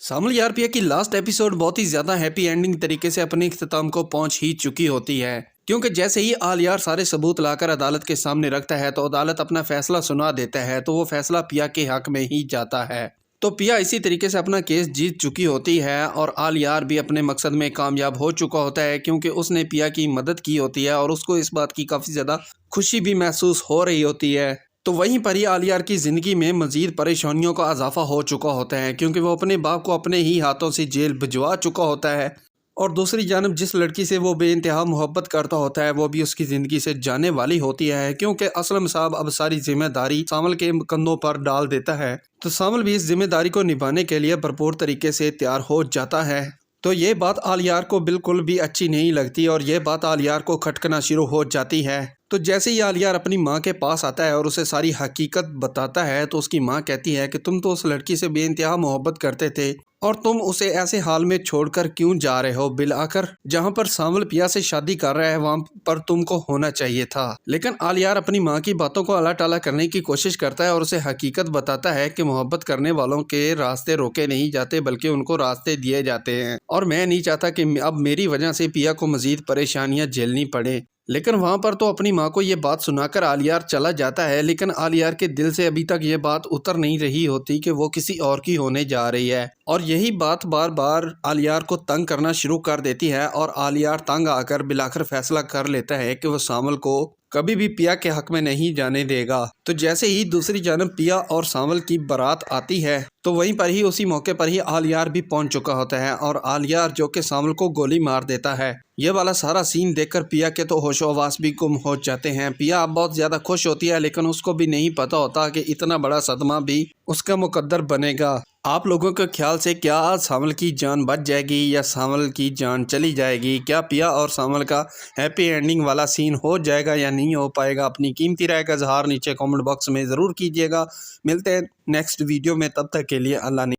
सामल यारपिया की last episode बहुत ही ज़्यादा हैप्पी एंडिंग तरीके से अपने इख्तिताम को पहुंच ही चुकी होती है, क्योंकि जैसे ही आलियार सारे सबूत लाकर अदालत के सामने रखता है तो अदालत अपना फैसला सुना देता है। तो वो फैसला पिया के हक में ही जाता है। तो पिया इसी तरीके से अपना केस जीत चुकी होती है और आलियार भी अपने मकसद में कामयाब हो चुका होता है, क्योंकि उसने पिया की मदद की होती है और उसको इस बात की काफ़ी ज़्यादा खुशी भी महसूस हो रही होती है। तो वहीं पर ही आलियार की ज़िंदगी में मज़ीद परेशानियों का इजाफा हो चुका होता है, क्योंकि वो अपने बाप को अपने ही हाथों से जेल भिजवा चुका होता है। और दूसरी जानब जिस लड़की से वो बेइंतहा मोहब्बत करता होता है वो भी उसकी ज़िंदगी से जाने वाली होती है, क्योंकि असलम साहब अब सारी जिम्मेदारी सामल के कंधों पर डाल देता है। तो सामल भी इस जिम्मेदारी को निभाने के लिए भरपूर तरीके से तैयार हो जाता है। तो ये बात आलियार को बिल्कुल भी अच्छी नहीं लगती और ये बात आलियार को खटकना शुरू हो जाती है। तो जैसे ही आलियार अपनी माँ के पास आता है और उसे सारी हकीकत बताता है तो उसकी माँ कहती है कि तुम तो उस लड़की से बेइंतहा मोहब्बत करते थे और तुम उसे ऐसे हाल में छोड़कर क्यों जा रहे हो। बिल आकर जहाँ पर सामल पिया से शादी कर रहा है वहाँ पर तुमको होना चाहिए था। लेकिन आलियार अपनी माँ की बातों को अला टाला करने की कोशिश करता है और उसे हकीकत बताता है कि मोहब्बत करने वालों के रास्ते रोके नहीं जाते बल्कि उनको रास्ते दिए जाते हैं, और मैं नहीं चाहता कि अब मेरी वजह से पिया को मजीद परेशानियाँ झेलनी पड़े। लेकिन वहाँ पर तो अपनी माँ को ये बात सुनाकर आलियार चला जाता है, लेकिन आलियार के दिल से अभी तक ये बात उतर नहीं रही होती कि वो किसी और की होने जा रही है। और यही बात बार बार आलियार को तंग करना शुरू कर देती है और आलियार तंग आकर बिलाकर फैसला कर लेता है कि वो सामल को कभी भी पिया के हक में नहीं जाने देगा। तो जैसे ही दूसरी जानब पिया और सामल की बारात आती है तो वहीं पर ही उसी मौके पर ही आलियार भी पहुंच चुका होता है और आलियार जो कि सामल को गोली मार देता है। ये वाला सारा सीन देखकर पिया के तो होशो हवास भी गुम हो जाते हैं। पिया अब बहुत ज़्यादा खुश होती है, लेकिन उसको भी नहीं पता होता कि इतना बड़ा सदमा भी उसका मुकद्दर बनेगा। आप लोगों के ख्याल से क्या सामल की जान बच जाएगी या सामल की जान चली जाएगी? क्या पिया और सामल का हैप्पी एंडिंग वाला सीन हो जाएगा या नहीं हो पाएगा? अपनी कीमती राय का इजहार नीचे कमेंट बॉक्स में ज़रूर कीजिएगा। मिलते हैं नेक्स्ट वीडियो में, तब तक के लिए अल्लाह ने